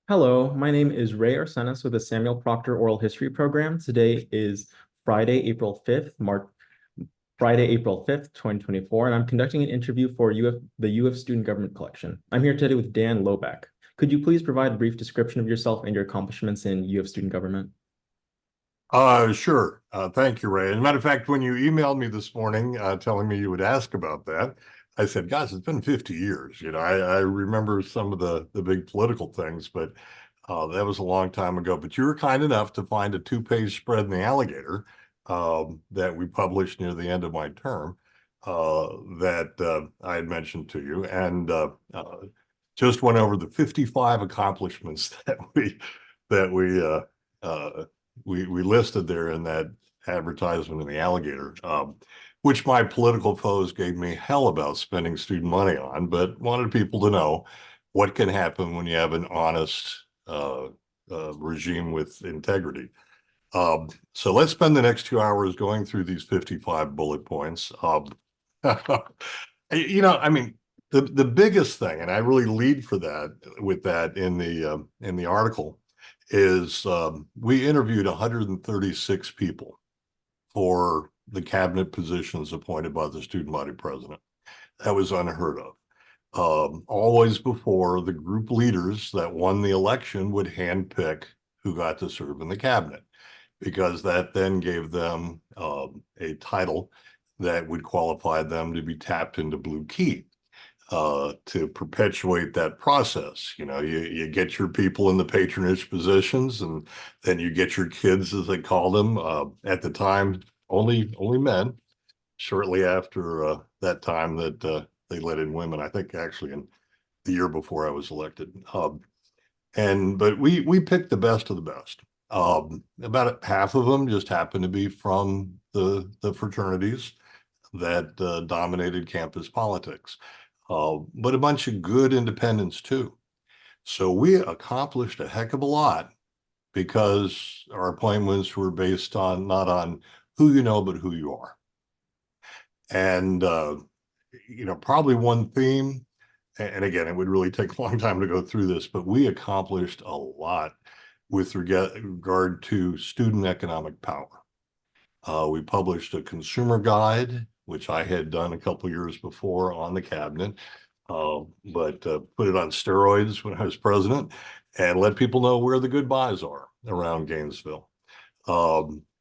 Hello, my name is Rey Arcenas with the Samuel Proctor Oral History Program. Today is Friday, April 5th, 2024, and I'm conducting an interview for the UF Student Government Collection. I'm here today with Dan Lobeck. Could you please provide a brief description of yourself and your accomplishments in UF Student Government? Sure. Thank you, Ray. As a matter of fact, when you emailed me this morning telling me you would ask about that, I said, gosh, it's been 50 years. I remember some of the big political things, but that was a long time ago. But you were kind enough to find a two-page spread in the Alligator that we published near the end of my term that I had mentioned to you, and just went over the 55 accomplishments that we listed there in that advertisement in the Alligator, which my political foes gave me hell about spending student money on, but wanted people to know what can happen when you have an honest regime with integrity. So let's spend the next 2 hours going through these 55 bullet points. I mean, the biggest thing, and I really lead for that with that in the article, is we interviewed 136 people for the cabinet positions appointed by the student body president. That was unheard of. Always before, the group leaders that won the election would handpick who got to serve in the cabinet, because that then gave them a title that would qualify them to be tapped into Blue Key to perpetuate that process. You get your people in the patronage positions, and then you get your kids, as they call them, at the time, only men. Shortly after that time that they let in women, I think actually in the year before I was elected. But we picked the best of the best. About half of them just happened to be from the fraternities that dominated campus politics, but a bunch of good independents too. So we accomplished a heck of a lot because our appointments were based on not on who you know, but who you are. And probably one theme, and again, it would really take a long time to go through this, but we accomplished a lot with regard to student economic power. We published a consumer guide, which I had done a couple years before on the cabinet, but put it on steroids when I was president and let people know where the good buys are around Gainesville.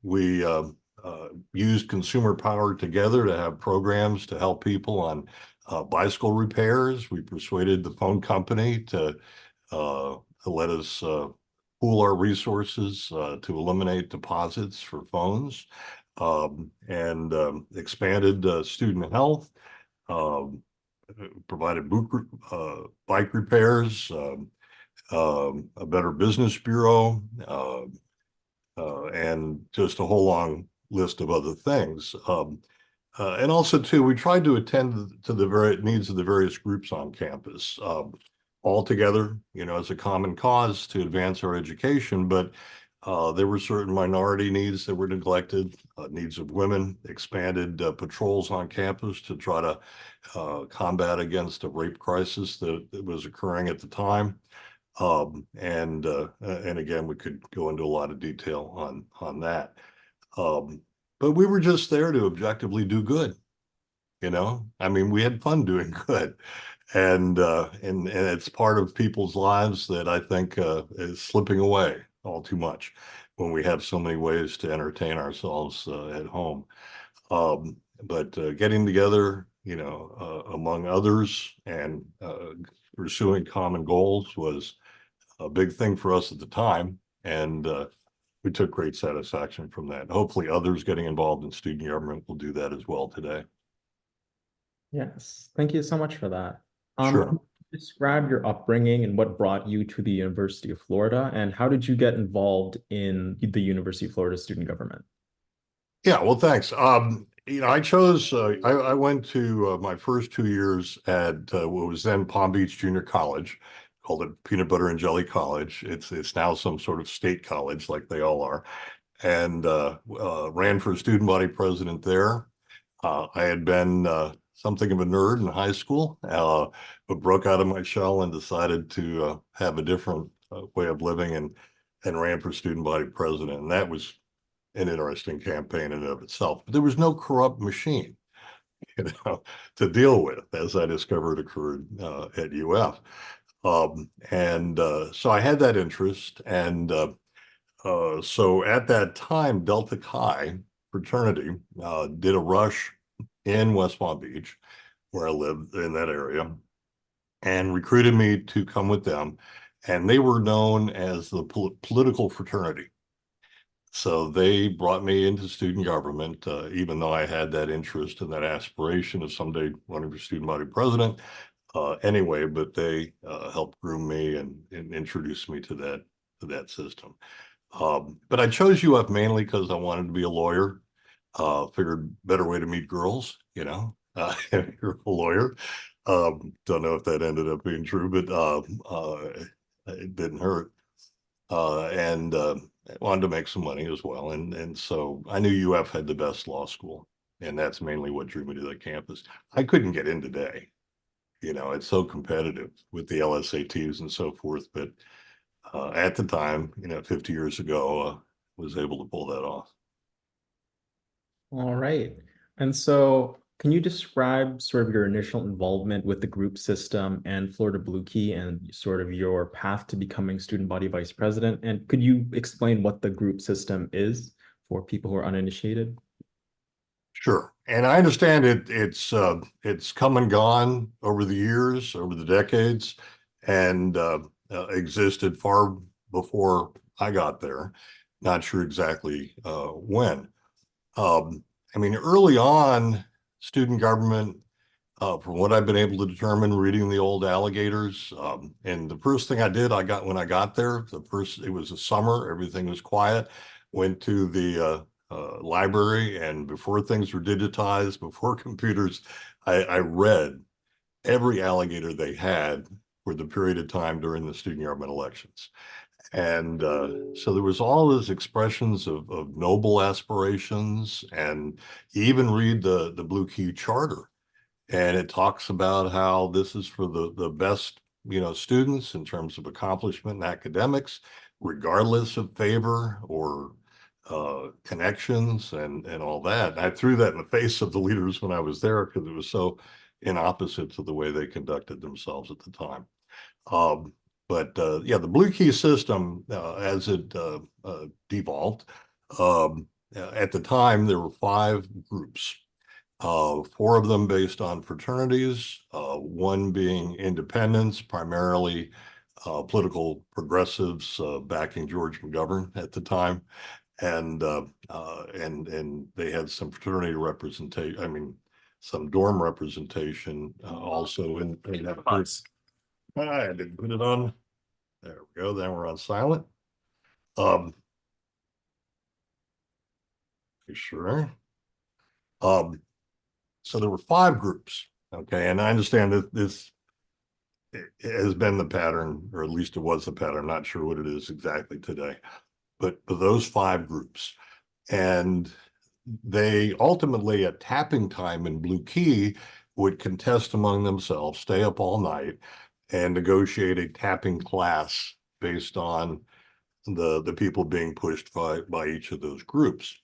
We used consumer power together to have programs to help people on bicycle repairs. We persuaded the phone company to let us pool our resources to eliminate deposits for phones, and expanded student health, um, provided bike repairs, a better business bureau, and just a whole long list of other things. And also, too, we tried to attend to the needs of the various groups on campus, all together, as a common cause to advance our education. But there were certain minority needs that were neglected, needs of women, expanded patrols on campus to try to combat against a rape crisis that was occurring at the time. And again, we could go into a lot of detail on that. Um, but we were just there to objectively do good. I mean, we had fun doing good, and it's part of people's lives that I think is slipping away all too much when we have so many ways to entertain ourselves at home. But getting together, among others, and pursuing common goals was a big thing for us at the time, and we took great satisfaction from that. Hopefully, others getting involved in student government will do that as well today. Yes, thank you so much for that. Sure. Describe your upbringing and what brought you to the University of Florida, and how did you get involved in the University of Florida student government? Yeah, well, thanks. I went to my first 2 years at what was then Palm Beach Junior College, called it Peanut Butter and Jelly College. It's now some sort of state college like they all are, and ran for student body president there. I had been something of a nerd in high school, but broke out of my shell and decided to have a different way of living, and ran for student body president. And that was an interesting campaign in and of itself. But there was no corrupt machine, to deal with, as I discovered occurred at UF. So I had that interest, and so at that time, Delta Chi fraternity did a rush in West Palm Beach, where I lived in that area, and recruited me to come with them. And they were known as the political fraternity. So they brought me into student government, even though I had that interest and that aspiration of someday running for student body president. Anyway, but they helped groom me and introduce me to that system. But I chose UF mainly because I wanted to be a lawyer. Figured better way to meet girls, if you're a lawyer. Don't know if that ended up being true, but it didn't hurt. And I wanted to make some money as well. And so I knew UF had the best law school, and that's mainly what drew me to the campus. I couldn't get in today. It's so competitive with the LSATs and so forth. But at the time, 50 years ago, was able to pull that off. All right. And so can you describe sort of your initial involvement with the group system and Florida Blue Key and sort of your path to becoming student body vice president? And could you explain what the group system is for people who are uninitiated? Sure. And I understand it's come and gone over the years, over the decades, and existed far before I got there. Not sure exactly when. I mean, early on, student government, from what I've been able to determine reading the old alligators, and the first thing I did, when I got there, it was a summer, everything was quiet, went to the library, and before things were digitized, before computers, I read every alligator they had for the period of time during the student government elections. And so there was all those expressions of noble aspirations, and you even read the Blue Key Charter, and it talks about how this is for the best, students in terms of accomplishment and academics, regardless of favor or connections and all that. And I threw that in the face of the leaders when I was there because it was so in opposite to the way they conducted themselves at the time. Yeah, the Blue Key system, as it devolved, at the time there were 5 groups. 4 of them based on fraternities, one being independents, primarily political progressives backing George McGovern at the time, and they had some fraternity representation. I mean, some dorm representation also in that place. I didn't put it on. There we go. Then we're on silent. Sure. So there were 5 groups. Okay, and I understand that this has been the pattern, or at least it was the pattern. I'm not sure what it is exactly today, but those 5 groups, and they ultimately at tapping time in Blue Key would contest among themselves, stay up all night, and negotiate a tapping class based on the people being pushed by each of those groups.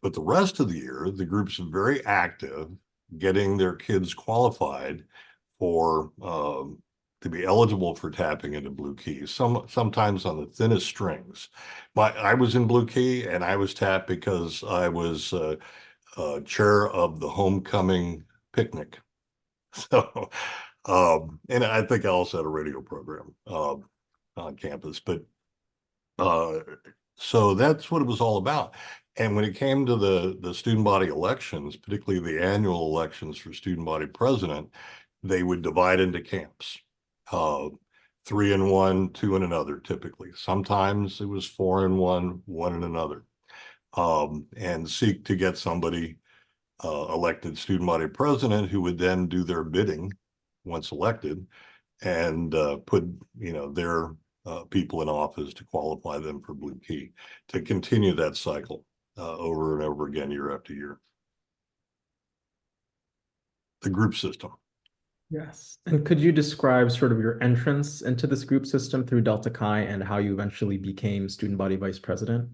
But the rest of the year, the groups are very active, getting their kids qualified for to be eligible for tapping into Blue Key, sometimes on the thinnest strings. I was in Blue Key, and I was tapped because I was chair of the homecoming picnic. So, and I think I also had a radio program on campus. But so that's what it was all about. And when it came to the student body elections, particularly the annual elections for student body president, they would divide into camps, 3 in one, 2 in another, typically. Sometimes it was 4 in one, 1 in another, and seek to get somebody elected student body president who would then do their bidding once elected and put, their people in office to qualify them for Blue Key, to continue that cycle over and over again, year after year. The group system. Yes. And could you describe sort of your entrance into this group system through Delta Chi and how you eventually became student body vice president?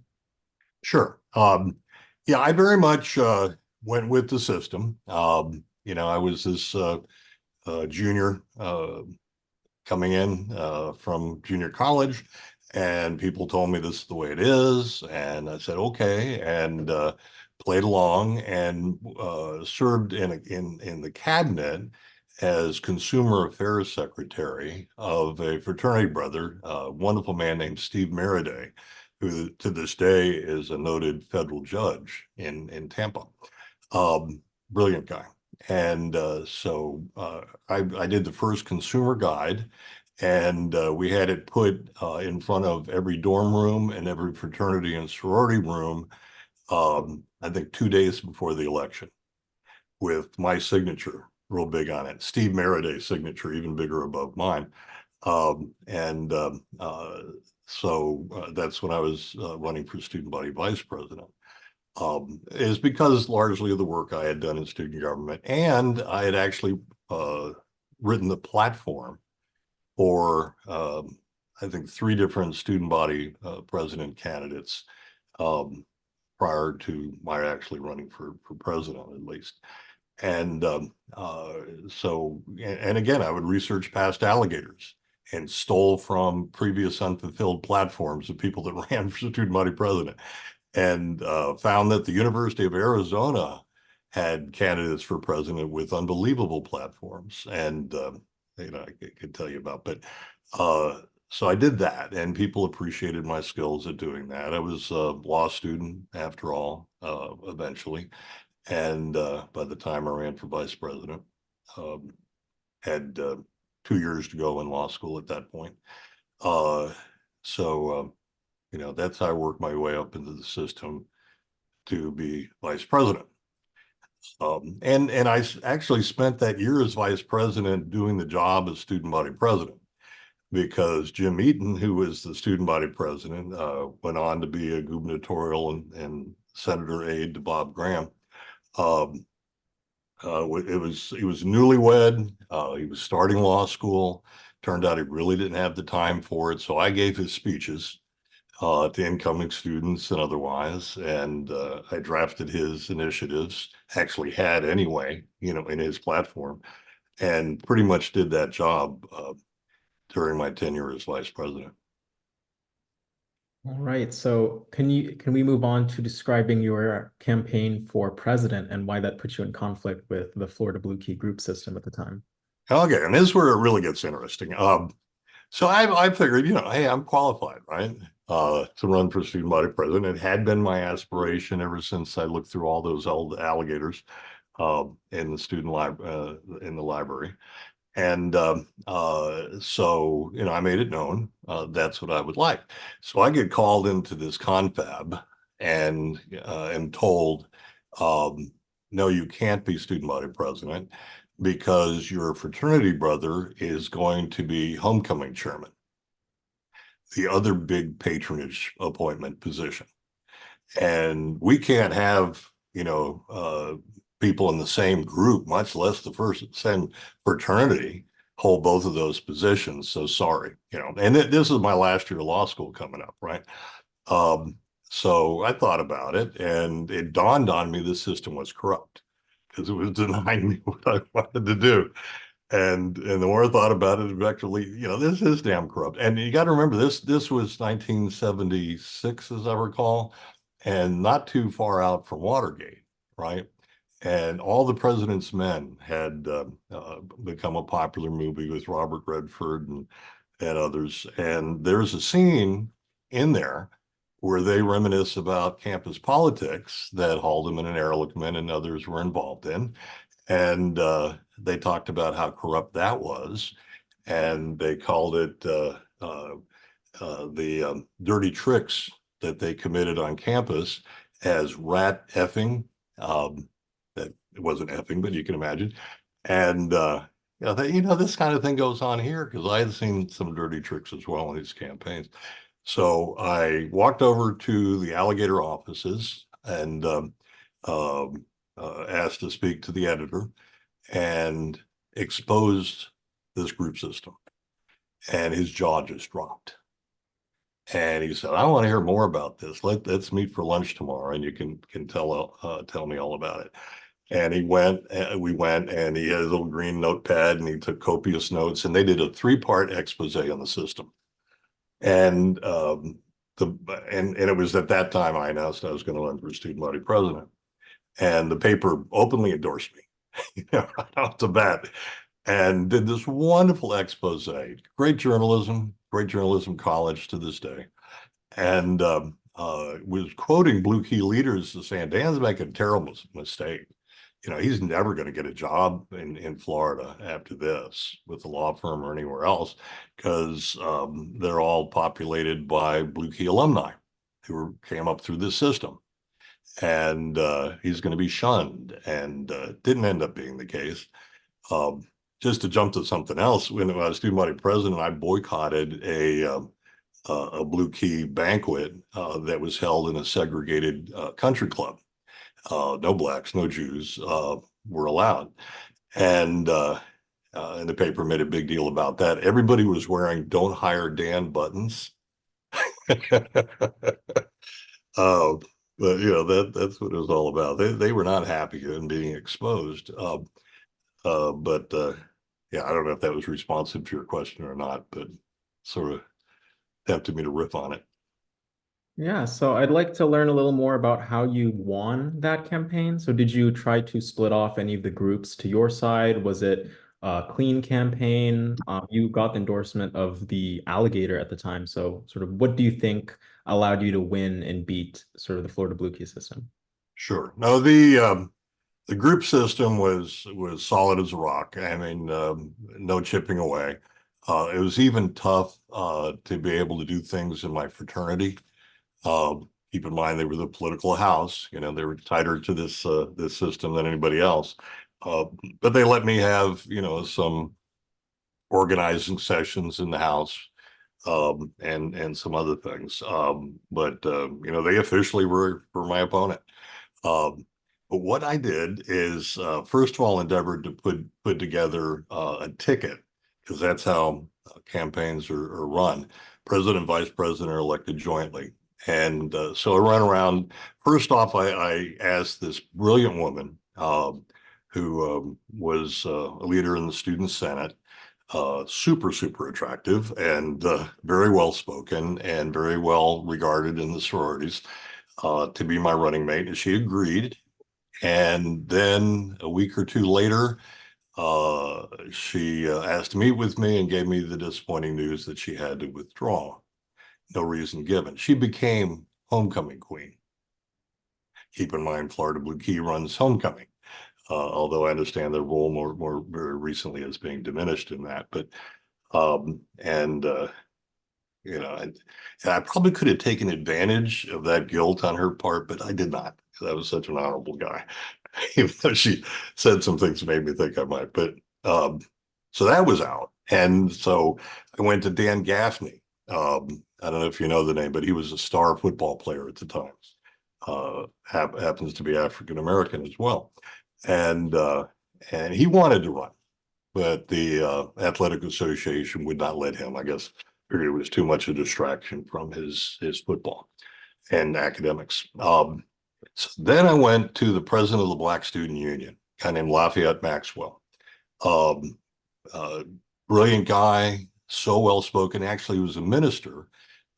Sure. Yeah, I very much went with the system. I was this junior coming in from junior college, and people told me this is the way it is, and I said okay, and played along and served in the cabinet as consumer affairs secretary of a fraternity brother, a wonderful man named Steve Meriday, who to this day is a noted federal judge in Tampa. Brilliant guy. And I did the first consumer guide, and we had it put in front of every dorm room and every fraternity and sorority room, I think 2 days before the election, with my signature real big on it. Steve Mereday's signature, even bigger above mine. And so That's when I was running for student body vice president. Is because largely of the work I had done in student government, and I had actually uh, written the platform for I think three different student body president candidates um, prior to my actually running for president, at least. And and again, I would research past alligators and stole from previous unfulfilled platforms of people that ran for student body president, and found that the University of Arizona had candidates for president with unbelievable platforms. And I could tell you about, but uh, so I did that, and people appreciated my skills at doing that. I was a law student after all, eventually, and by the time I ran for vice president, um, had 2 years to go in law school at that point. Uh, so that's how I worked my way up into the system to be vice president. And I actually spent that year as vice president doing the job as student body president, because Jim Eaton, who was the student body president, went on to be a gubernatorial and senator aide to Bob Graham. Um, he was newlywed. He was starting law school. Turned out he really didn't have the time for it, so I gave his speeches to incoming students and otherwise. And I drafted his initiatives, actually had anyway, in his platform, and pretty much did that job during my tenure as vice president. All right. So can we move on to describing your campaign for president and why that puts you in conflict with the Florida Blue Key group system at the time? Okay, and this is where it really gets interesting. So I figured, hey, I'm qualified, right, to run for student body president. It had been my aspiration ever since I looked through all those old alligators in the in the library. And I made it known that's what I would like. So I get called into this confab and am told, um, no, you can't be student body president because your fraternity brother is going to be homecoming chairman, the other big patronage appointment position. And we can't have, people in the same group, much less the first same fraternity, hold both of those positions. So sorry, and this is my last year of law school coming up, right? Um, so I thought about it, and it dawned on me the system was corrupt because it was denying me what I wanted to do. And the more I thought about it, eventually, this is damn corrupt. And you got to remember, this was 1976, as I recall, and not too far out from Watergate, right? And All the President's Men had become a popular movie with Robert Redford and others. And there's a scene in there where they reminisce about campus politics that Haldeman and Ehrlichman and others were involved in. And they talked about how corrupt that was. And they called it the dirty tricks that they committed on campus as rat effing. That it wasn't effing, but you can imagine. And this kind of thing goes on here because I had seen some dirty tricks as well in these campaigns. So I walked over to the alligator offices and um, asked to speak to the editor. And exposed this group system, and his jaw just dropped. And he said, "I want to hear more about this. Let's meet for lunch tomorrow, and you can tell me all about it." And we went, and he had a little green notepad, and he took copious notes, and they did a 3-part expose on the system. And the and it was at that time I announced I was going to run for student body president, and the paper openly endorsed me, right off the bat, and did this wonderful expose. Great journalism college to this day, and was quoting Blue Key leaders as saying Dan's making a terrible mistake. He's never going to get a job in Florida after this with a law firm or anywhere else, because they're all populated by Blue Key alumni who came up through this system. And he's going to be shunned. And didn't end up being the case. Just to jump to something else, when I was student body president, I boycotted a Blue Key banquet that was held in a segregated country club. No blacks, no Jews were allowed. And the paper made a big deal about that. Everybody was wearing "Don't Hire Dan" buttons. uh, but that's what it was all about. They were not happy in being exposed. But yeah, I don't know if that was responsive to your question or not, but sort of tempted me to riff on it. Yeah, so I'd like to learn a little more about how you won that campaign. So did you try to split off any of the groups to your side? Was it a clean campaign? You got the endorsement of the alligator at the time. So sort of what do you think allowed you to win and beat sort of the Florida Blue Key system? Sure. No, the group system was solid as a rock. I mean, no chipping away. It was even tough to be able to do things in my fraternity. Keep in mind they were the political house. They were tighter to this system than anybody else. Uh, but they let me have some organizing sessions in the house, and some other things. But they officially were my opponent. Um, but what I did is, first of all, endeavored to put together a ticket, because that's how campaigns are run. President and vice president are elected jointly. And so I ran around. First off, I asked this brilliant woman who was a leader in the student senate, super, super attractive, and very well spoken and very well regarded in the sororities, to be my running mate. And she agreed. And then a week or two later, she asked to meet with me and gave me the disappointing news that she had to withdraw. No reason given. She became homecoming queen. Keep in mind, Florida Blue Key runs homecoming, although I understand their role more very recently is being diminished in that. But and and I probably could have taken advantage of that guilt on her part, but I did not, because I was such an honorable guy. Even though she said some things that made me think I might. But so that was out. And so I went to Dan Gaffney. I don't know if you know the name, but he was a star football player at the time. Happens to be African American as well. And he wanted to run, but the athletic association would not let him. I guess it was too much a distraction from his football and academics. So then I went to the president of the Black Student Union, a guy named Lafayette Maxwell. Um, uh, Brilliant guy, so well spoken. Actually, he was a minister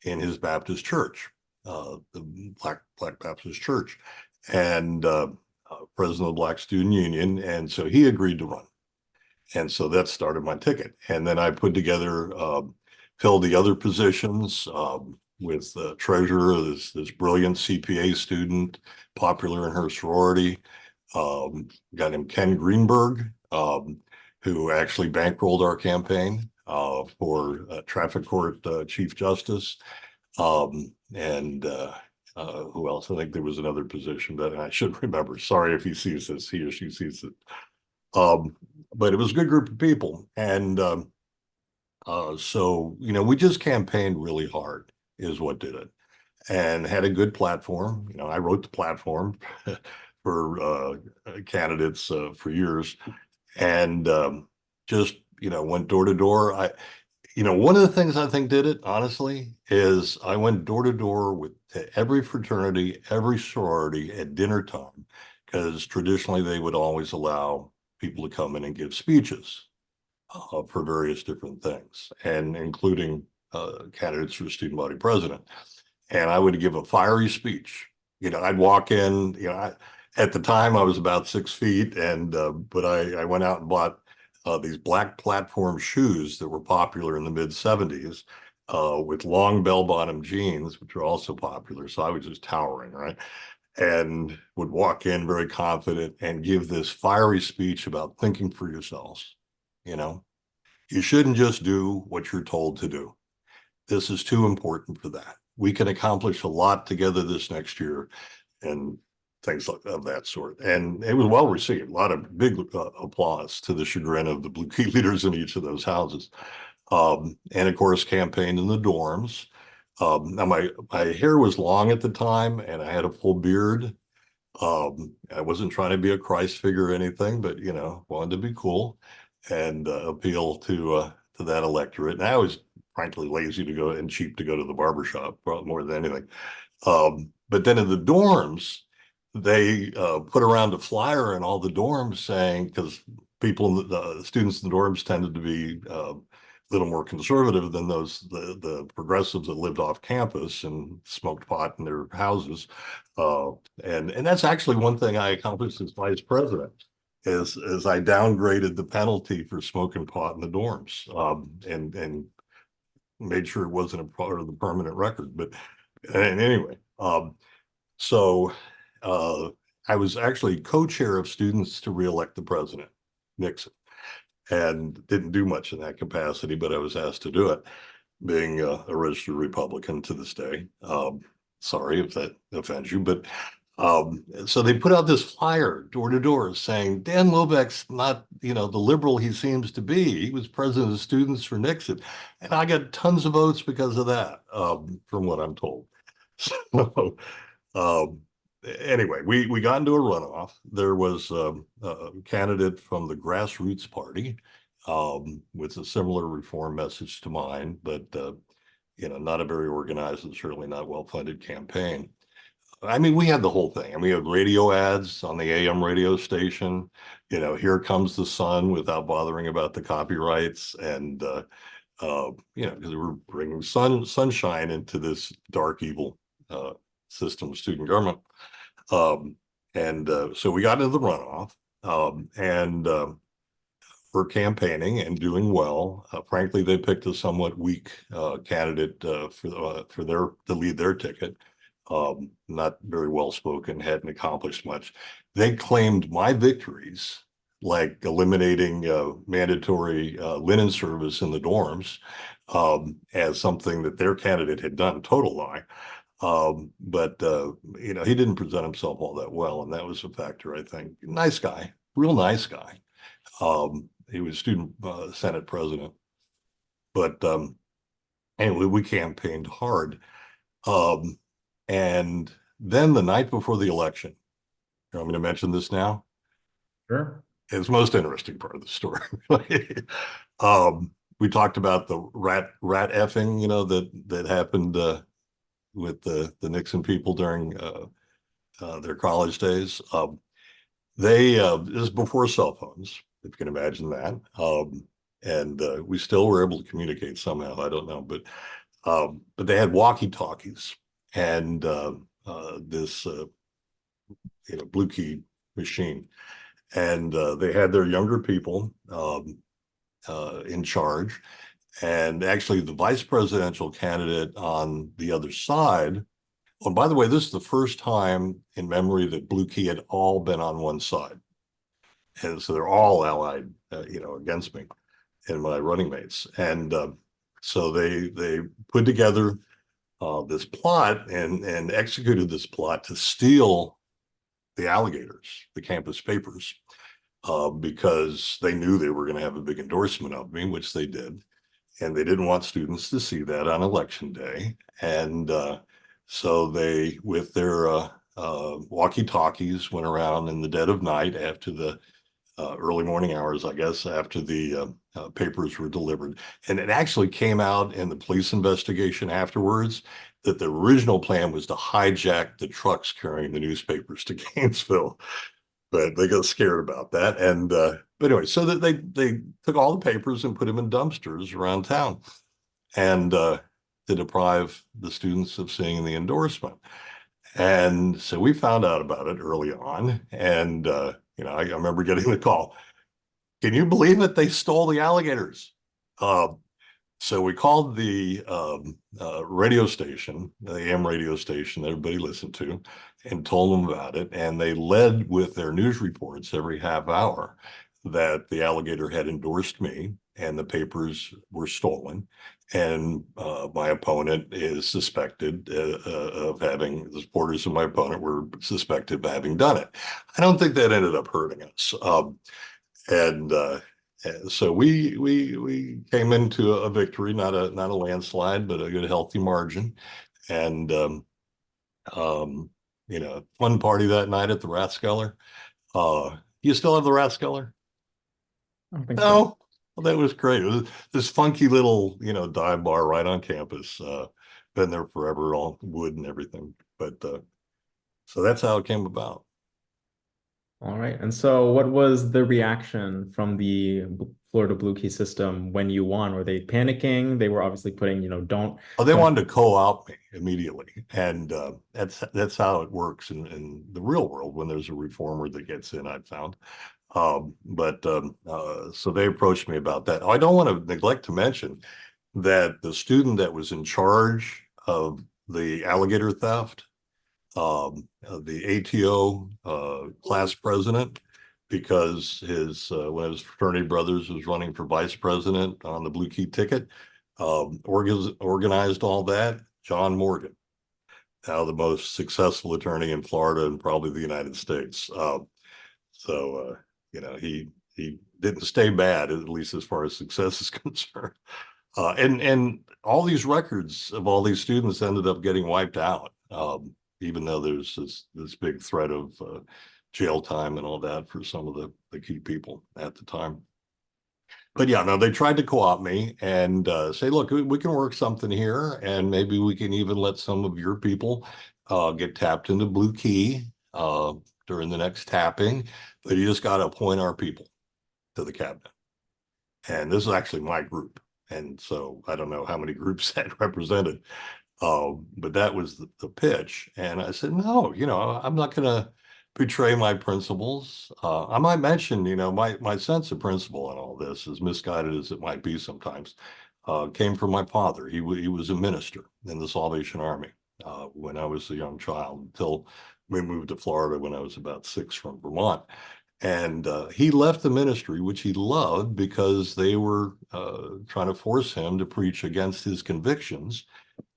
in his Baptist church, the Black Baptist Church, and president of the Black Student Union. And so he agreed to run. And so that started my ticket. And then I put together, filled the other positions, with treasurer, this brilliant CPA student, popular in her sorority, guy named Ken Greenberg, who actually bankrolled our campaign for traffic court chief justice. And who else? I think there was another position that I should remember. Sorry if he sees this, he or she sees it. Um, but it was a good group of people. And so, we just campaigned really hard, is what did it, and had a good platform. I wrote the platform for candidates for years. And just, went door to door. One of the things I think did it, honestly, is I went door to door with to every fraternity, every sorority at dinner time, because traditionally they would always allow people to come in and give speeches for various different things, and including candidates for student body president. And I would give a fiery speech. I'd walk in, at the time I was about 6 feet, and but I went out and bought these black platform shoes that were popular in the mid 70s with long bell bottom jeans, which were also popular. So I was just towering, right? And would walk in very confident and give this fiery speech about thinking for yourselves. You know, you shouldn't just do what you're told to do. This is too important for that. We can accomplish a lot together this next year, and things like of that sort. And it was well received. A lot of big applause, to the chagrin of the Blue Key leaders in each of those houses. And of course, campaigned in the dorms. Now my hair was long at the time, and I had a full beard. I wasn't trying to be a Christ figure or anything, but wanted to be cool and appeal to that electorate. And I was frankly lazy to go and cheap to go to the barber shop more than anything. But then in the dorms, they put around a flyer in all the dorms saying, because people, the students in the dorms tended to be a little more conservative than the progressives that lived off campus and smoked pot in their houses. Uh, and that's actually one thing I accomplished as vice president. Is I downgraded the penalty for smoking pot in the dorms, and made sure it wasn't a part of the permanent record. But and anyway, so uh, I was actually co-chair of students to reelect the president, Nixon, and didn't do much in that capacity, but I was asked to do it, being a registered Republican to this day. Sorry if that offends you, but so they put out this flyer door to door saying Dan Lobeck's not, the liberal he seems to be. He was president of students for Nixon, and I got tons of votes because of that, from what I'm told. So, um, anyway, we got into a runoff. There was a candidate from the Grassroots Party with a similar reform message to mine, but not a very organized and certainly not well-funded campaign. I mean, we had the whole thing. I mean, we had radio ads on the AM radio station. Here comes the sun, without bothering about the copyrights, and because we were bringing sunshine into this dark, evil system of student government. And so we got into the runoff, and we're campaigning and doing well. Frankly, they picked a somewhat weak candidate for their to lead their ticket. Not very well spoken, hadn't accomplished much. They claimed my victories, like eliminating mandatory linen service in the dorms, as something that their candidate had done. Total lie. But he didn't present himself all that well, and that was a factor, I think. Nice guy, real nice guy. He was student senate president, but anyway, we campaigned hard. Um, and then the night before the election, you want me to mention this now? Sure. It's the most interesting part of the story. We talked about the rat effing, that happened with the Nixon people during their college days. This is before cell phones, if you can imagine that. And we still were able to communicate somehow. I don't know, but they had walkie-talkies and this blue key machine, and they had their younger people in charge. And actually, the vice presidential candidate on the other side. Oh, and by the way, this is the first time in memory that Blue Key had all been on one side, and so they're all allied, against me and my running mates. And so they put together this plot and executed this plot to steal the alligators, the campus papers, because they knew they were going to have a big endorsement of me, which they did. And they didn't want students to see that on election day. And so they, with their walkie-talkies, went around in the dead of night after the early morning hours, I guess, after the papers were delivered. And it actually came out in the police investigation afterwards that the original plan was to hijack the trucks carrying the newspapers to Gainesville, but they got scared about that. And but anyway, so that they took all the papers and put them in dumpsters around town, and to deprive the students of seeing the endorsement. And so we found out about it early on, and I remember getting the call. Can you believe it? They stole the alligators. Uh, so we called the radio station, the AM radio station that everybody listened to, and told them about it. And they led with their news reports every half hour that the alligator had endorsed me and the papers were stolen. And my opponent is suspected of having, the supporters of my opponent were suspected of having done it. I don't think that ended up hurting us. And so we came into a victory, not a landslide, but a good healthy margin. And um, fun party that night at the Rathskeller. You still have the Rathskeller? I don't think so. No. Well, that was great. It was this funky little, dive bar right on campus. Been there forever, all wood and everything. But so that's how it came about. All right. And so what was the reaction from the Florida Blue Key system when you won? Were they panicking? They were obviously putting, Oh, they don't. wanted to co-opt me immediately, and that's how it works in the real world when there's a reformer that gets in. I've found, so they approached me about that. Oh, I don't want to neglect to mention that the student that was in charge of the alligator theft, the ATO class president, because his one of his fraternity brothers was running for vice president on the Blue Key ticket, organized all that. John Morgan, now the most successful attorney in Florida and probably the United States. So he didn't stay bad, at least as far as success is concerned. And all these records of all these students ended up getting wiped out, even though there's this big threat of jail time and all that for some of the key people at the time. But yeah, no, they tried to co-opt me and say, look, we can work something here, and maybe we can even let some of your people get tapped into Blue Key during the next tapping. But you just got to appoint our people to the cabinet. And this is actually my group. And so I don't know how many groups that represented, but that was the pitch. And I said, no, I'm not going to betray my principles. I might mention, my sense of principle in all this, as misguided as it might be sometimes, came from my father. He was a minister in the Salvation Army when I was a young child until we moved to Florida when I was about 6 from Vermont. And he left the ministry, which he loved, because they were trying to force him to preach against his convictions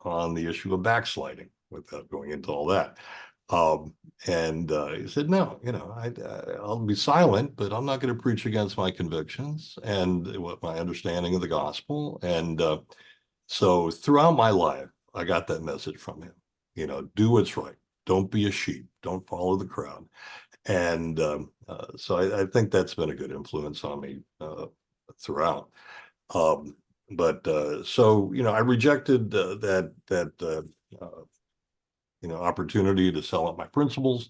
on the issue of backsliding, without going into all that. And he said, no, I'll be silent, but I'm not going to preach against my convictions and what my understanding of the gospel. And so throughout my life, I got that message from him. Do what's right. Don't be a sheep. Don't follow the crowd. And so I think that's been a good influence on me throughout. But so I rejected that opportunity to sell out my principles,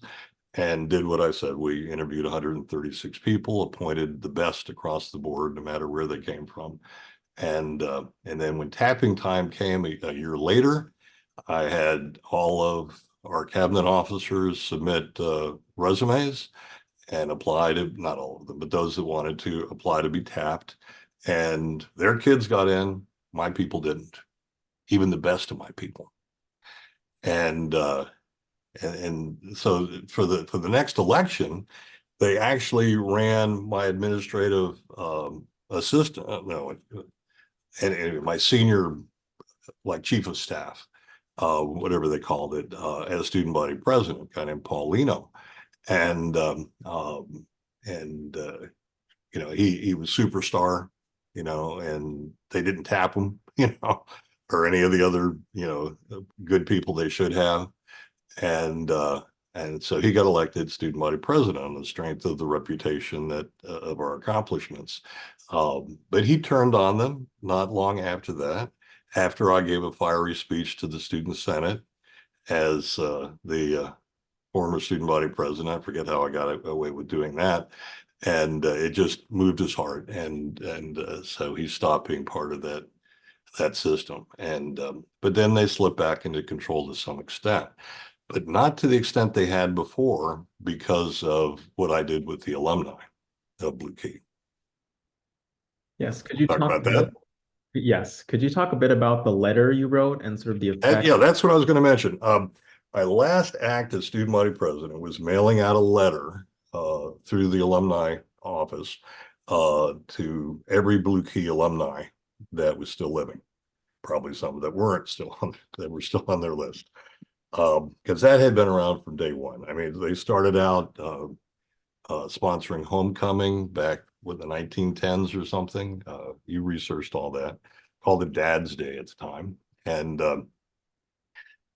and did what I said. We interviewed 136 people, appointed the best across the board, no matter where they came from. And then when tapping time came a year later, I had all of our cabinet officers submit resumes and apply to, not all of them, but those that wanted to apply to be tapped. And their kids got in, my people didn't, even the best of my people. And so for the next election, they actually ran my administrative assistant, no, and my senior, like chief of staff, whatever they called it, as student body president, a guy named Paulino. And and he was superstar, and they didn't tap him, or any of the other good people they should have. And And so he got elected student body president on the strength of the reputation that of our accomplishments. But he turned on them not long after that, after I gave a fiery speech to the student senate as the former student body president. I forget how I got away with doing that. And it just moved his heart. And so he stopped being part of that system. And but then they slipped back into control to some extent, but not to the extent they had before because of what I did with the alumni of Blue Key. Yes. Could you Talk talk about a bit? that. Yes. Could you talk a bit about the letter you wrote and sort of the And effect? yeah, that's what I was going to mention. My last act as student body president was mailing out a letter through the alumni office to every Blue Key alumni that was still living. Probably some that weren't still on that were still on their list, because that had been around from day one. I mean, they started out sponsoring homecoming back with the 1910s or something. You researched all that, called it Dad's Day at the time. And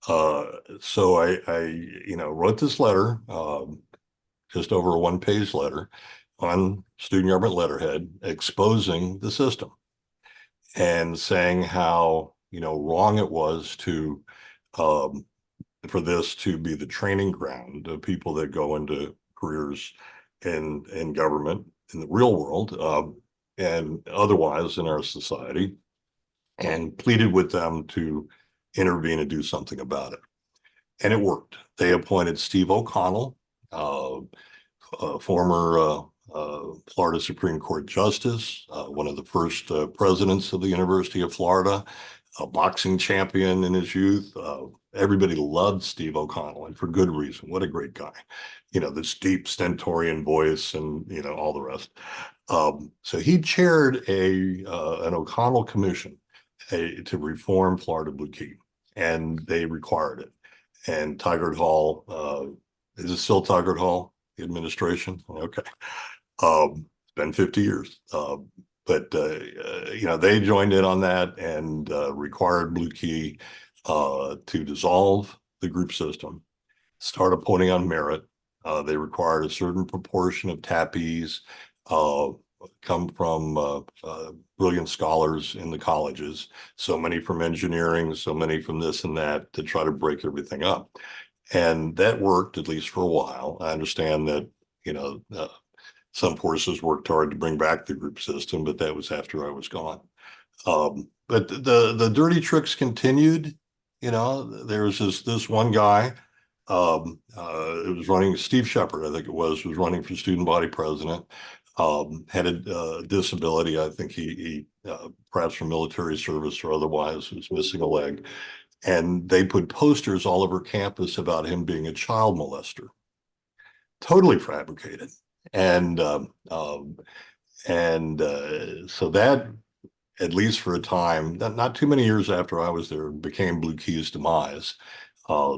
uh, so I wrote this letter, just over a one-page letter on student government letterhead, exposing the system and saying how, wrong it was to, um, for this to be the training ground of people that go into careers in government, in the real world, and otherwise in our society, and pleaded with them to intervene and do something about it. And it worked. They appointed Steve O'Connell, uh, former Florida Supreme Court Justice, one of the first presidents of the University of Florida, a boxing champion in his youth. Everybody loved Steve O'Connell, and for good reason. What a great guy. This deep stentorian voice and, all the rest. So he chaired an O'Connell commission to reform Florida Blue Key, and they required it. And Taggart Hall, is it still Taggart Hall, the administration? Okay. It's been 50 years. But they joined in on that and required Blue Key to dissolve the group system, start appointing on merit. They required a certain proportion of tappies come from brilliant scholars in the colleges, so many from engineering, so many from this and that, to try to break everything up. And that worked, at least for a while. I understand that, some forces worked hard to bring back the group system, but that was after I was gone. But the dirty tricks continued. There was this one guy, it was running, Steve Shepard, I think it was running for student body president, had a disability. I think he perhaps from military service or otherwise, was missing a leg. And they put posters all over campus about him being a child molester. Totally fabricated. And so that, at least for a time, not too many years after I was there, became Blue Key's demise.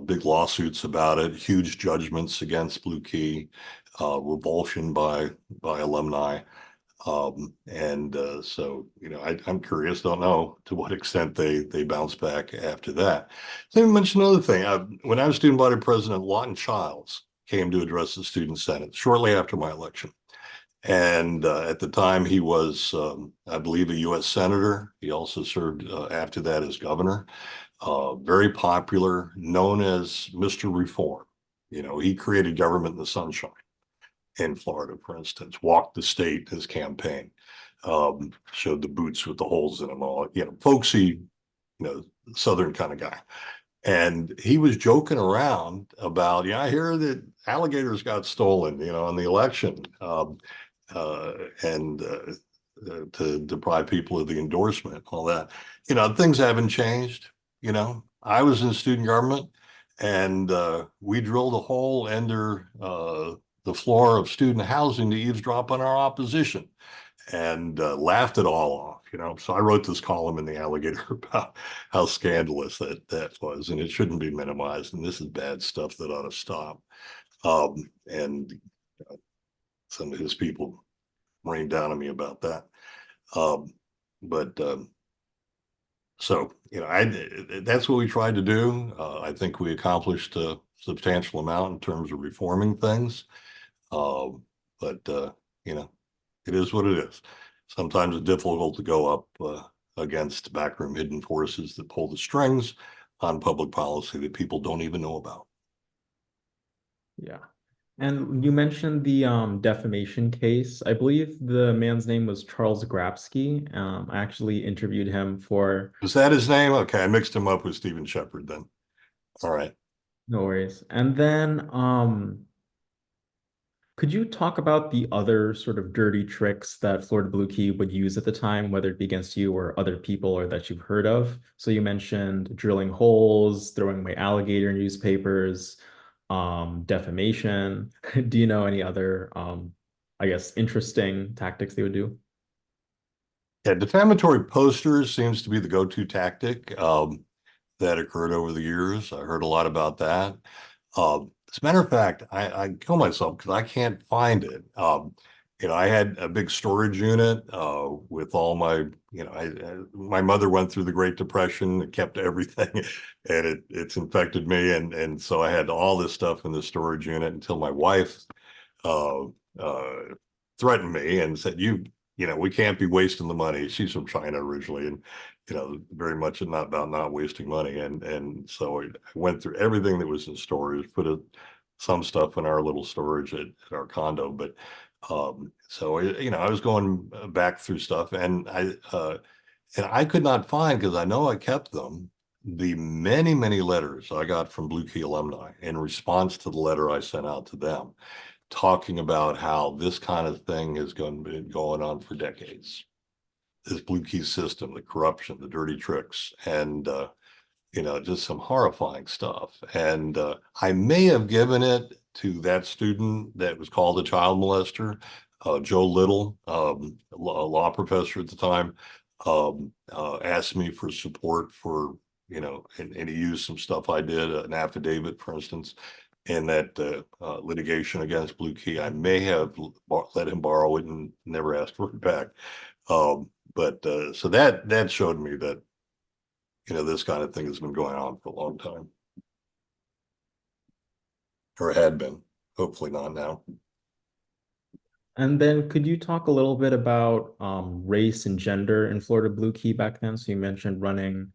Big lawsuits about it, huge judgments against Blue Key, revulsion by alumni. So, I'm curious, don't know to what extent they bounce back after that. Let me mention another thing. When I was student body president, Lawton Childs came to address the student senate shortly after my election. And at the time, he was, I believe, a U.S. senator. He also served after that as governor. Very popular, known as Mr. Reform. He created government in the sunshine in Florida, for instance, walked the state, his campaign, showed the boots with the holes in them, all, folksy, Southern kind of guy. And he was joking around about, I hear that alligators got stolen, in the election, and to deprive people of the endorsement, all that. Things haven't changed. I was in student government, and we drilled a hole under the floor of student housing to eavesdrop on our opposition, and laughed it all off. So I wrote this column in the Alligator about how scandalous that was, and it shouldn't be minimized. And this is bad stuff that ought to stop. And some of his people rained down on me about that. But so, that's what we tried to do. I think we accomplished substantial amount in terms of reforming things. But you know, it is what it is. Sometimes it's difficult to go up against backroom hidden forces that pull the strings on public policy that people don't even know about. Yeah. And you mentioned the defamation case. I believe the man's name was Charles Grabsky. I actually interviewed him for Is that his name? Okay, I mixed him up with Stephen Shepard then. All right. no worries. And then could you talk about the other sort of dirty tricks that Florida Blue Key would use at the time, whether it be against you or other people or that you've heard of? So you mentioned drilling holes, throwing away alligator newspapers, defamation. Do you know any other, I guess, interesting tactics they would do? Yeah, defamatory posters seems to be the go-to tactic that occurred over the years. I heard a lot about that. As a matter of fact, I kill myself because I can't find it. I had a big storage unit with all my, my mother went through the Great Depression and kept everything, and it's infected me, and so I had all this stuff in the storage unit until my wife uh, uh, threatened me and said, we can't be wasting the money. She's from China originally, and very much not about not wasting money. And so I went through everything that was in storage, some stuff in our little storage at our condo. But I was going back through stuff, and I could not find, because I know I kept them, the many, many letters I got from Blue Key alumni in response to the letter I sent out to them, talking about how this kind of thing has been going on for decades. This Blue Key system, the corruption, the dirty tricks, and just some horrifying stuff. And I may have given it to that student that was called a child molester, Joe Little, a law professor at the time, asked me for support for, and he used some stuff I did, an affidavit, for instance, in that litigation against Blue Key. I may have let him borrow it and never asked for it back. But so that showed me that this kind of thing has been going on for a long time, or had been. Hopefully not now. And then could you talk a little bit about race and gender in Florida Blue Key back then? So you mentioned running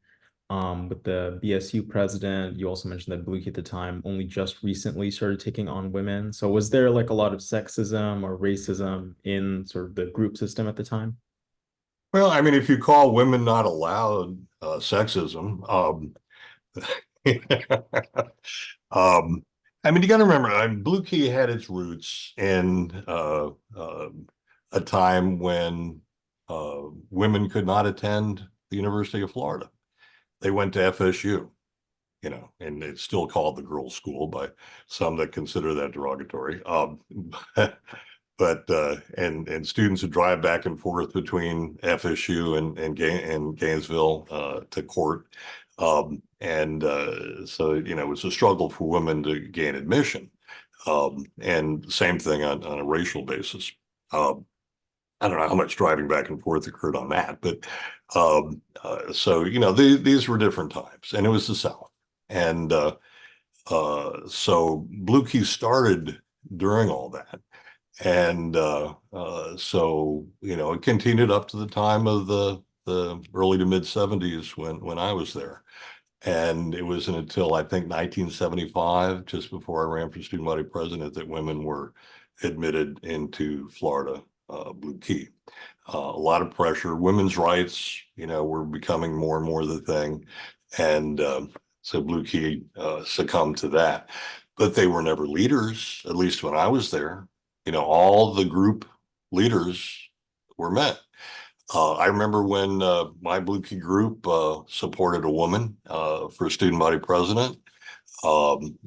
with the BSU president. You also mentioned that Blue Key at the time only just recently started taking on women. So was there like a lot of sexism or racism in sort of the group system at the time? Well, I mean, if you call women not allowed sexism, um, I mean, you got to remember, Blue Key had its roots in a time when women could not attend the University of Florida. They went to FSU, and it's still called the girls' school by some that consider that derogatory. But and students would drive back and forth between FSU and Gainesville to court, so it was a struggle for women to gain admission, and same thing on a racial basis. I don't know how much driving back and forth occurred on that, but so these were different times, and it was the South, and so Blue Key started during all that. And so it continued up to the time of the early to mid 70s when I was there. And it wasn't until I think 1975, just before I ran for student body president, that women were admitted into Florida Blue Key. A lot of pressure. Women's rights, were becoming more and more the thing. And so Blue Key succumbed to that. But they were never leaders, at least when I was there. All the group leaders were men. I remember when my Blue Key group supported a woman for student body president.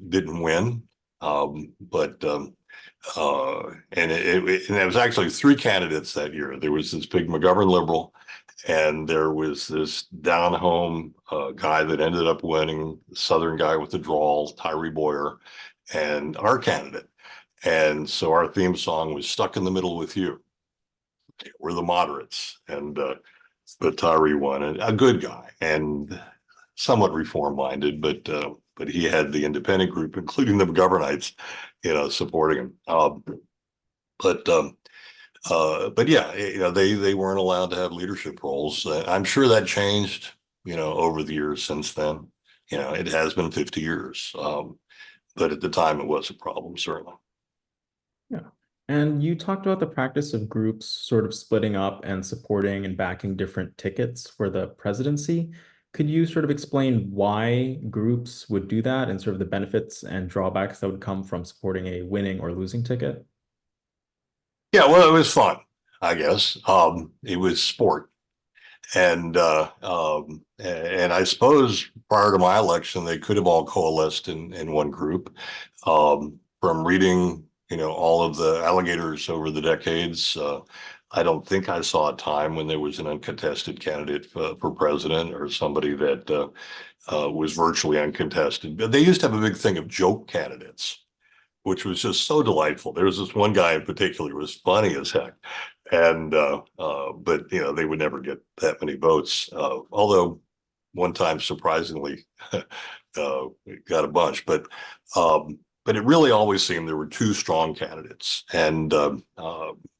Didn't win, but and it was actually three candidates that year. There was this big McGovern liberal, and there was this down home guy that ended up winning, Southern guy with the drawl, Tyree Boyer, and our candidate. And so our theme song was "Stuck in the Middle with You." We're the moderates, and but Tyree won, and a good guy and somewhat reform minded, but but he had the independent group, including the McGovernites, supporting him. But but yeah, they weren't allowed to have leadership roles. I'm sure that changed, over the years since then. It has been 50 years, but at the time it was a problem, certainly. Yeah. And you talked about the practice of groups sort of splitting up and supporting and backing different tickets for the presidency. Could you sort of explain why groups would do that and sort of the benefits and drawbacks that would come from supporting a winning or losing ticket? Yeah, well, it was fun, I guess. It was sport. And I suppose prior to my election, they could have all coalesced in one group. From reading, all of the alligators over the decades, I don't think I saw a time when there was an uncontested candidate for president or somebody that was virtually uncontested. But they used to have a big thing of joke candidates, which was just so delightful. There was this one guy in particular who was funny as heck. And but they would never get that many votes. Although one time surprisingly got a bunch, but it really always seemed there were two strong candidates, and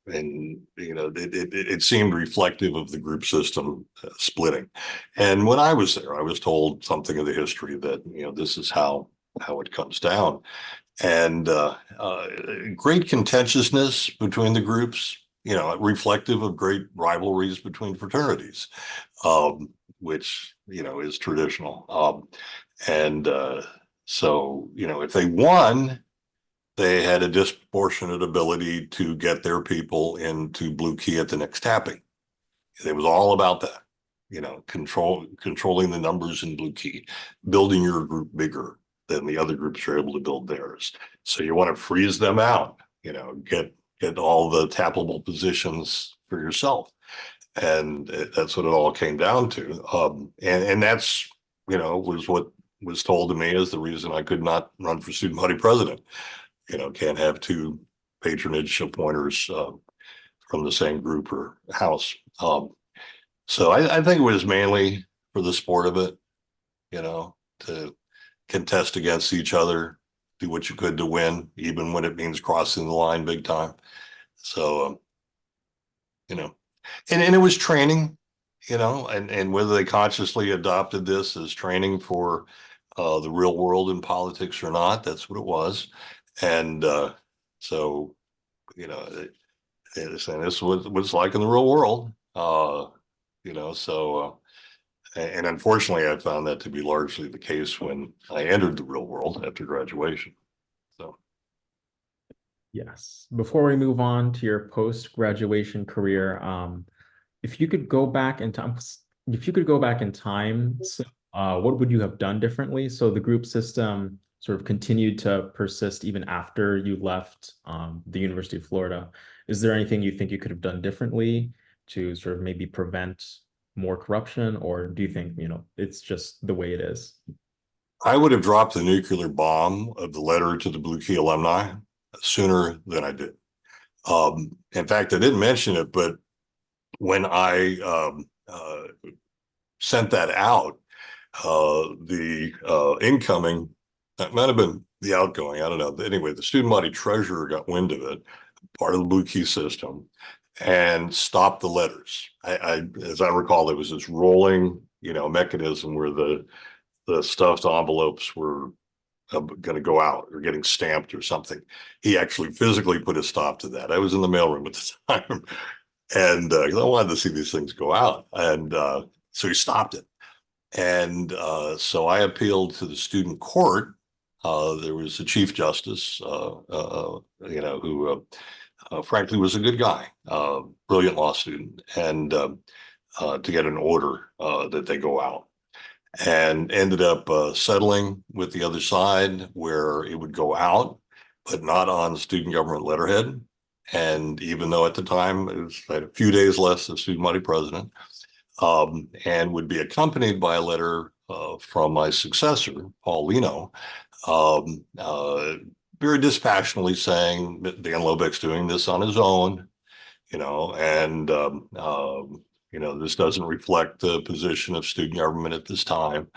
it seemed reflective of the group system splitting. And when I was there, I was told something of the history that this is how it comes down, and great contentiousness between the groups, reflective of great rivalries between fraternities, um, which, is traditional. And so, if they won, they had a disproportionate ability to get their people into Blue Key at the next tapping. It was all about that, controlling the numbers in Blue Key, building your group bigger than the other groups are able to build theirs. So you want to freeze them out, get all the tappable positions for yourself. And that's what it all came down to. And that's, was what was told to me as the reason I could not run for student body president. Can't have two patronage appointers from the same group or house. So I think it was mainly for the sport of it, to contest against each other, do what you could to win, even when it means crossing the line big time. So, you know, and it was training, and whether they consciously adopted this as training for the real world in politics or not, that's what it was. And so, and this was what it's like in the real world. So and unfortunately, I found that to be largely the case when I entered the real world after graduation. So, Yes. Before we move on to your post-graduation career, if you could go back in time, if you could go back in time, so, what would you have done differently? So the group system sort of continued to persist even after you left the University of Florida. Is there anything you think you could have done differently to sort of maybe prevent more corruption, or do you think, it's just the way it is? I would have dropped the nuclear bomb of the letter to the Blue Key alumni sooner than I did. In fact, I didn't mention it, but when I sent that out, the incoming, that might have been the outgoing, I don't know. But anyway, the student body treasurer got wind of it, part of the Blue Key system, and stopped the letters. As I recall, there was this rolling, mechanism where the stuffed envelopes were going to go out or getting stamped or something. He actually physically put a stop to that. I was in the mailroom at the time, and I wanted to see these things go out, and so he stopped it. And so I appealed to the student court. There was a chief justice, who frankly was a good guy, brilliant law student, and to get an order that they go out, and ended up settling with the other side where it would go out, but not on student government letterhead. And even though at the time it was like a few days less as student body president, and would be accompanied by a letter from my successor, Paul Lino, um, uh, very dispassionately saying that Dan Lobeck's doing this on his own, and This doesn't reflect the position of student government at this time.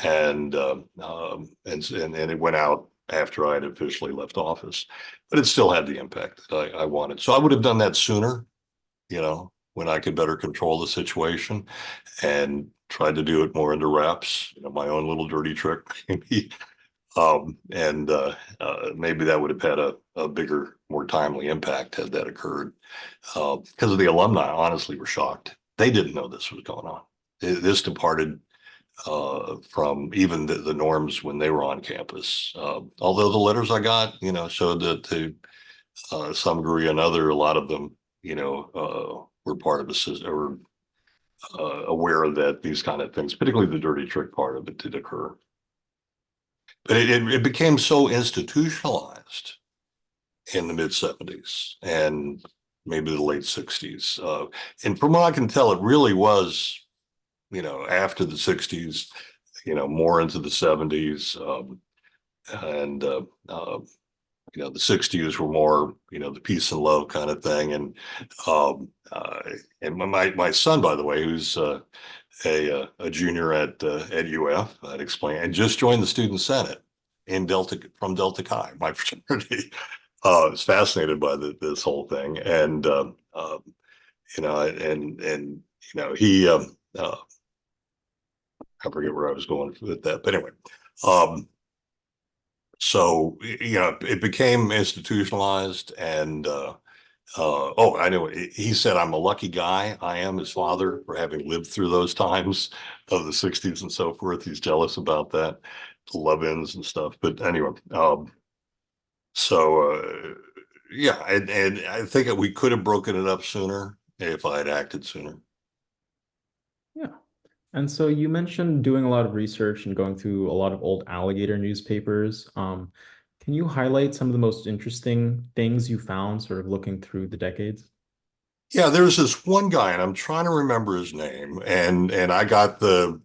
And it went out after I had officially left office, but it still had the impact that I wanted. So I would have done that sooner, when I could better control the situation, and tried to do it more under wraps, my own little dirty trick, maybe. Maybe that would have had a bigger, more timely impact had that occurred. Because of the alumni, honestly, were shocked. They didn't know this was going on. This departed from even the norms when they were on campus. Although the letters I got, showed that to some degree or another, a lot of them, were part of the system, or aware that these kind of things, particularly the dirty trick part of it, did occur. But it became so institutionalized in the mid 70s and maybe the late 60s. And from what I can tell, it really was, after the 60s, more into the 70s. And the 60s were more, the peace and love kind of thing. And my son, by the way, who's a junior at UF, I'd explain, and just joined the student senate from Delta Chi, my fraternity. Was fascinated by this whole thing, and he I forget where I was going with that, but anyway, um, so it became institutionalized, and oh, I know. He said, I'm a lucky guy. I am, his father, for having lived through those times of the 60s and so forth. He's jealous about that, the love-ins and stuff. But anyway, so yeah, and I think that we could have broken it up sooner if I had acted sooner. Yeah. And so you mentioned doing a lot of research and going through a lot of old alligator newspapers. Can you highlight some of the most interesting things you found sort of looking through the decades? Yeah, there's this one guy, and I'm trying to remember his name, and I got the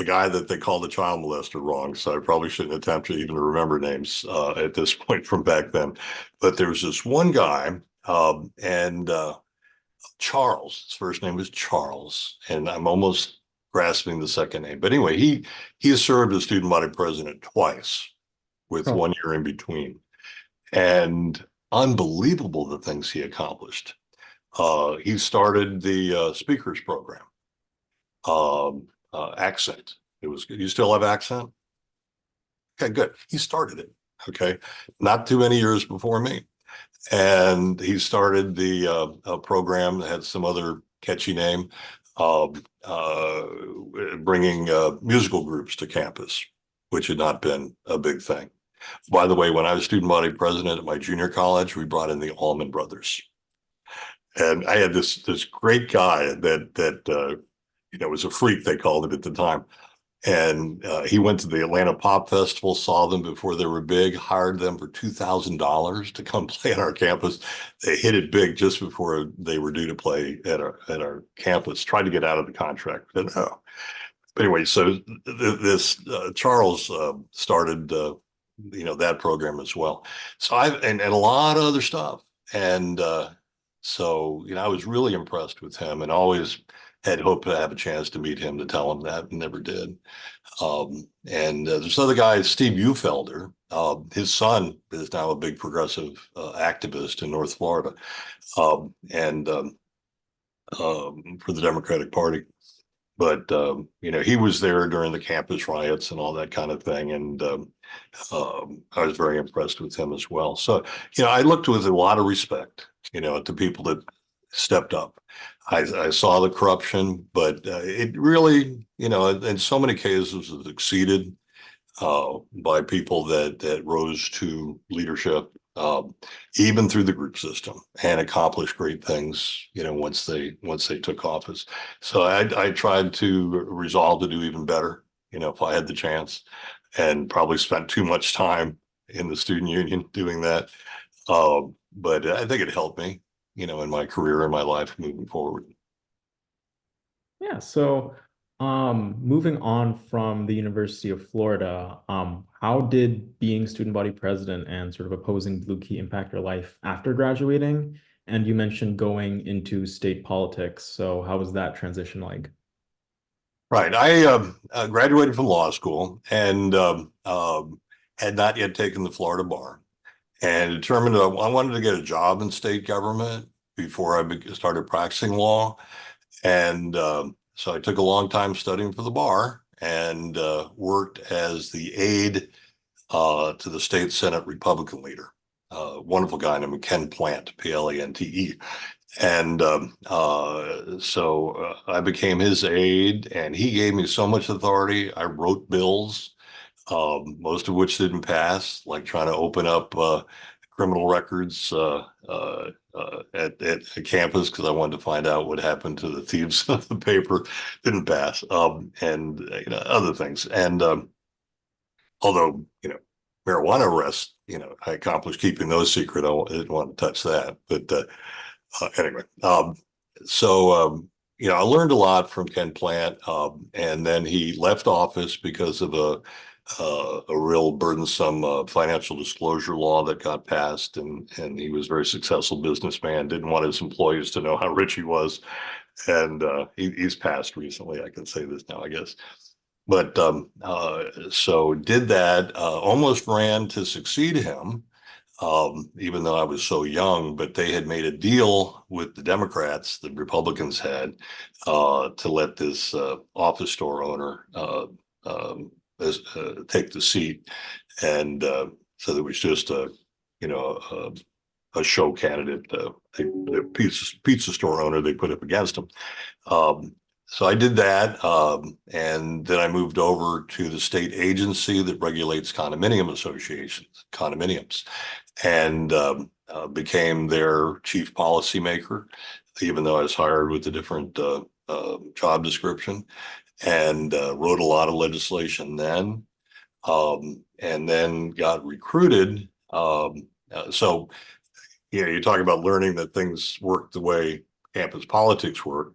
guy that they call the child molester wrong, so I probably shouldn't attempt to even remember names at this point from back then. But there was this one guy, and Charles. His first name was Charles, and I'm almost grasping the second name. But anyway, he has served as student body president twice, with Oh, 1 year in between, and unbelievable the things he accomplished. He started the speakers program. Accent. You still have accent? Okay, good. He started it. Okay, not too many years before me, and he started the program that had some other catchy name, uh, uh, bringing musical groups to campus, which had not been a big thing. By the way, when I was student body president at my junior college, we brought in the Allman Brothers, and I had this great guy that was a freak, they called it at the time. And he went to the Atlanta Pop Festival, saw them before they were big, hired them for $2,000 to come play on our campus. They hit it big just before they were due to play at our campus. Tried to get out of the contract, but no. But anyway, so this Charles started that program as well. So and a lot of other stuff, and so I was really impressed with him, and always had hoped to have a chance to meet him to tell him that, and never did. And This other guy, Steve Ufelder. His son is now a big progressive activist in North Florida, and for the Democratic Party. But he was there during the campus riots and all that kind of thing, and I was very impressed with him as well. So I looked with a lot of respect, at the people that stepped up. I saw the corruption, but it really, in so many cases, was exceeded by people that rose to leadership, even through the group system, and accomplished great things. Once they took office. So I tried to resolve to do even better. If I had the chance, and probably spent too much time in the student union doing that. But I think it helped me, in my career and my life moving forward. yeah. So, moving on from the University of Florida, how did being student body president and sort of opposing Blue Key impact your life after graduating? And you mentioned going into state politics. So how was that transition like? Right. I graduated from law school and had not yet taken the Florida bar, and determined that I wanted to get a job in state government before started practicing law. And so I took a long time studying for the bar and worked as the aide to the state Senate Republican leader, wonderful guy named Ken Plant, Plante. And so I became his aide, and he gave me so much authority. I wrote bills, most of which didn't pass, like trying to open up criminal records at a campus because I wanted to find out what happened to the thieves of the paper. Didn't pass, and other things. And although marijuana arrests, I accomplished keeping those secret. I didn't want to touch that, but anyway, I learned a lot from Ken Plant, and then he left office because of a real burdensome financial disclosure law that got passed, and he was a very successful businessman. Didn't want his employees to know how rich he was, and he's passed recently. I can say this now, I guess. But so did that. Almost ran to succeed him, even though I was so young, but they had made a deal with the Democrats, the Republicans had, to let this office store owner take the seat. And so there was just a show candidate, the pizza store owner they put up against him. Um, so I did that, and then I moved over to the state agency that regulates condominium associations, condominiums, and became their chief policymaker, even though I was hired with a different job description, and wrote a lot of legislation then, and then got recruited. So, you talk about learning that things work the way campus politics work.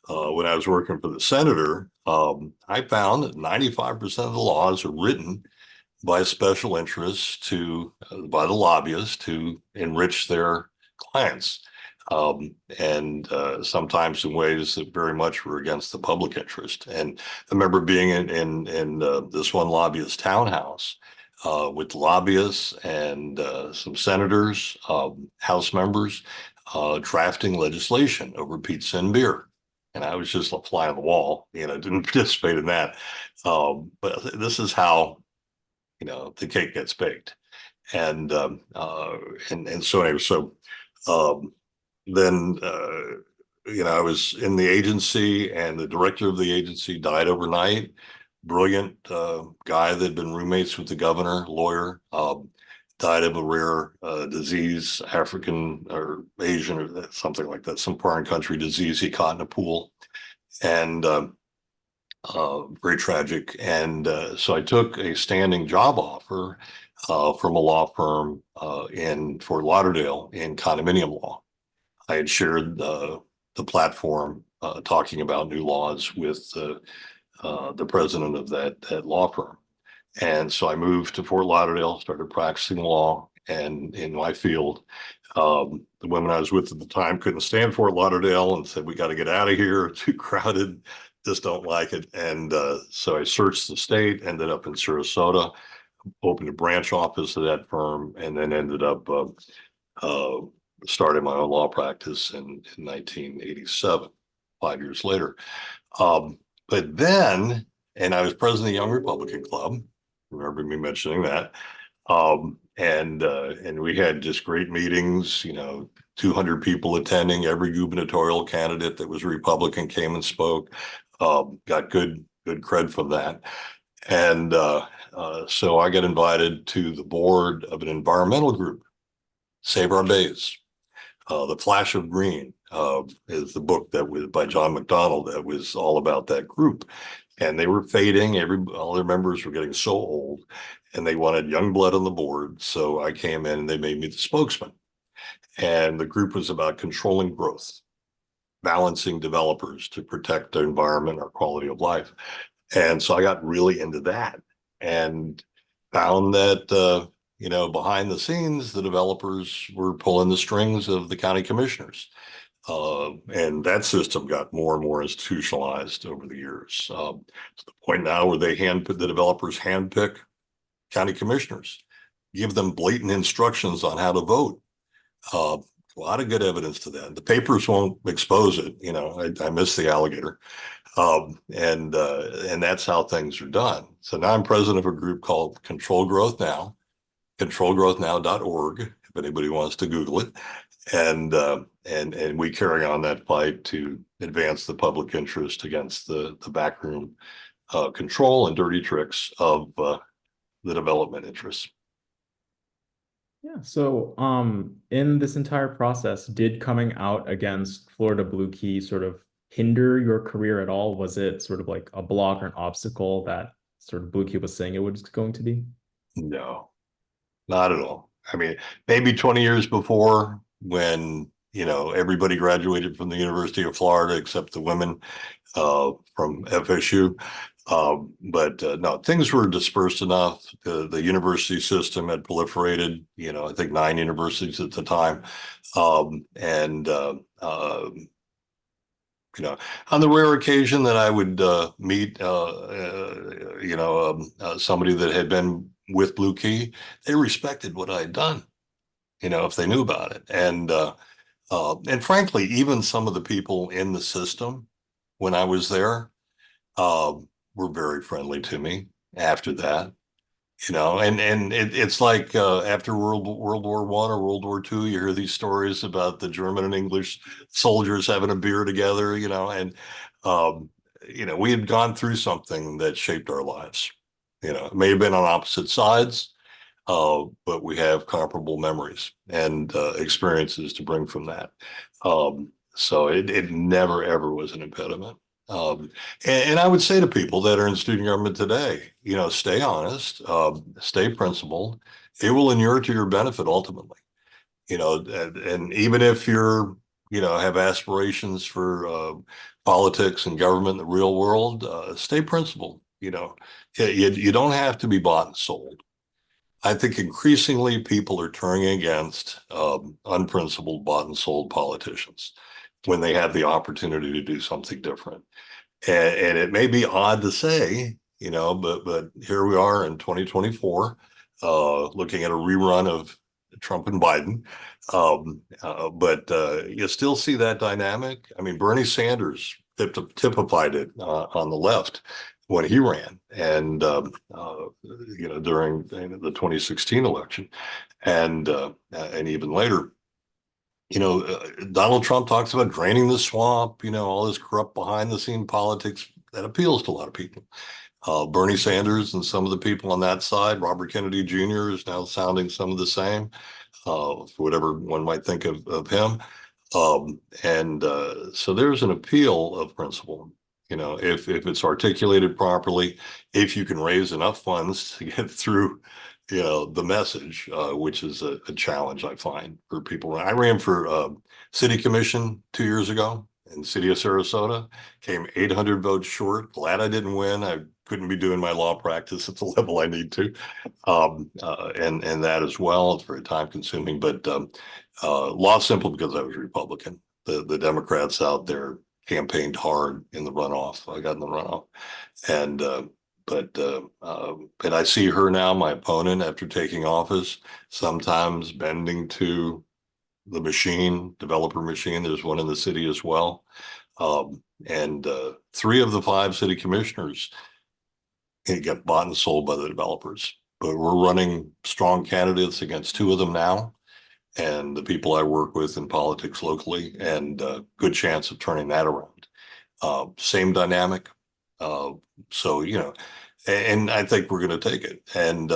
When I was working for the senator, I found that 95% of the laws are written by special interests by the lobbyists to enrich their clients. And sometimes in ways that very much were against the public interest. And I remember being in this one lobbyist townhouse with lobbyists and some senators, House members, drafting legislation over pizza and beer. And I was just a fly on the wall, didn't participate in that. But this is how the cake gets baked. And so anyway, um, then I was in the agency, and the director of the agency died overnight. Brilliant guy that had been roommates with the governor, lawyer, died of a rare disease, African or Asian or something like that, some foreign country disease he caught in a pool. And very tragic. And so I took a standing job offer from a law firm in Fort Lauderdale in condominium law. I had shared the platform talking about new laws with the president of that law firm. And so I moved to Fort Lauderdale, started practicing law, and in my field, the women I was with at the time couldn't stand Fort Lauderdale and said, "We got to get out of here. Too crowded. Just don't like it." And so I searched the state, ended up in Sarasota, opened a branch office of that firm, and then ended up uh, starting my own law practice in 1987, 5 years later. But then, and I was president of the Young Republican Club. Remember me mentioning that. And we had just great meetings, 200 people attending. Every gubernatorial candidate that was Republican came and spoke. Got good cred from that. And so I got invited to the board of an environmental group, Save Our Bays. The Flash of Green is the book that was by John McDonald that was all about that group. And they were fading. All their members were getting so old, and they wanted young blood on the board. So I came in and they made me the spokesman. And the group was about controlling growth, balancing developers to protect the environment, our quality of life. And so I got really into that and found that behind the scenes, the developers were pulling the strings of the county commissioners. And that system got more and more institutionalized over the years. To the point now where the developers handpick county commissioners, give them blatant instructions on how to vote. A lot of good evidence to that. The papers won't expose it. I miss the alligator. And that's how things are done. So now I'm president of a group called Control Growth Now, controlgrowthnow.org, if anybody wants to Google it. And we carry on that fight to advance the public interest against the backroom control and dirty tricks of the development interests. Yeah. So, in this entire process, did coming out against Florida Blue Key sort of hinder your career at all? Was it sort of like a block or an obstacle that sort of Blue Key was saying it was going to be? No, not at all. I mean, maybe 20 years before, when everybody graduated from the University of Florida except the women from FSU. But no, things were dispersed enough. The university system had proliferated, I think 9 universities at the time. And on the rare occasion that I would meet, somebody that had been with Blue Key, they respected what I had done, if they knew about it. And frankly, even some of the people in the system when I was there uh, were very friendly to me after that. And it's like after World War I or World War II, you hear these stories about the German and English soldiers having a beer together, and um, we had gone through something that shaped our lives. It may have been on opposite sides, but we have comparable memories and experiences to bring from that. So it never ever was an impediment. And I would say to people that are in student government today, stay honest, stay principled. It will inure to your benefit ultimately. And even if have aspirations for politics and government in the real world, stay principled. You don't have to be bought and sold. I think increasingly people are turning against unprincipled, bought and sold politicians when they have the opportunity to do something different. And it may be odd to say, but here we are in 2024, looking at a rerun of Trump and Biden. But you still see that dynamic. I mean, Bernie Sanders typified it on the left when he ran, and during the 2016 election, and even later. Donald Trump talks about draining the swamp, all this corrupt behind the scene politics that appeals to a lot of people. Bernie Sanders and some of the people on that side, Robert Kennedy Jr. is now sounding some of the same, for whatever one might think of him. And so there's an appeal of principle. If it's articulated properly, if you can raise enough funds to get through the message, which is a challenge I find for people. I ran for city commission 2 years ago in the city of Sarasota, came 800 votes short. Glad I didn't win. I couldn't be doing my law practice at the level I need to. And that as well. It's very time consuming, but law simple because I was Republican. The Democrats out there campaigned hard in the runoff. I got in the runoff. And but I see her now, my opponent, after taking office, sometimes bending to the machine, developer machine. There's one in the city as well. And 3 of the 5 city commissioners get bought and sold by the developers. But we're running strong candidates against 2 of them now, and the people I work with in politics locally, and good chance of turning that around. Same dynamic. So, and I think we're going to take it. And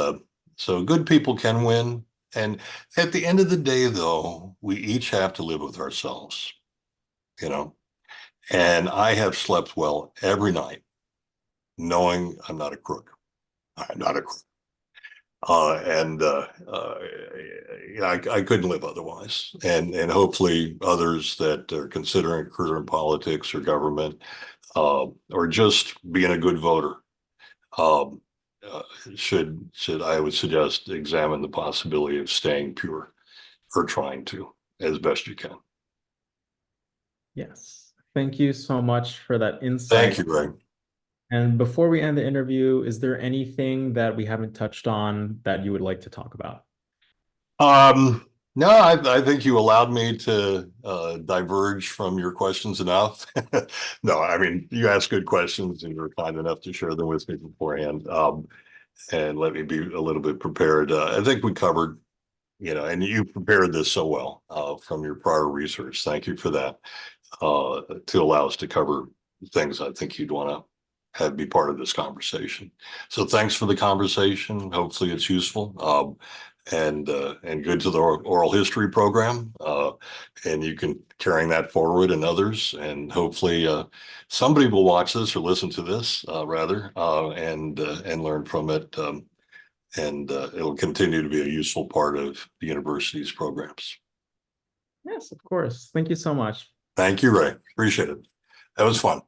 so good people can win. And at the end of the day, though, we each have to live with ourselves, you know. And I have slept well every night, knowing I'm not a crook. I'm not a crook. I couldn't live otherwise. And hopefully others that are considering a career in politics or government, or just being a good voter, um, uh, should I would suggest examine the possibility of staying pure or trying to as best you can. Yes. Thank you so much for that Thank insight. you, Ray. And before we end the interview, is there anything that we haven't touched on that you would like to talk about? No, I think you allowed me to diverge from your questions enough. No, I mean, you asked good questions and you were kind enough to share them with me beforehand, and let me be a little bit prepared. I think we covered, and you prepared this so well from your prior research. Thank you for that, to allow us to cover things I think you'd want to have be part of this conversation. So thanks for the conversation. Hopefully it's useful. And good to the oral history program. And you can carrying that forward and others. And hopefully somebody will watch this or listen to this rather and learn from it. And it'll continue to be a useful part of the university's programs. Yes, of course. Thank you so much. Thank you, Ray. Appreciate it. That was fun.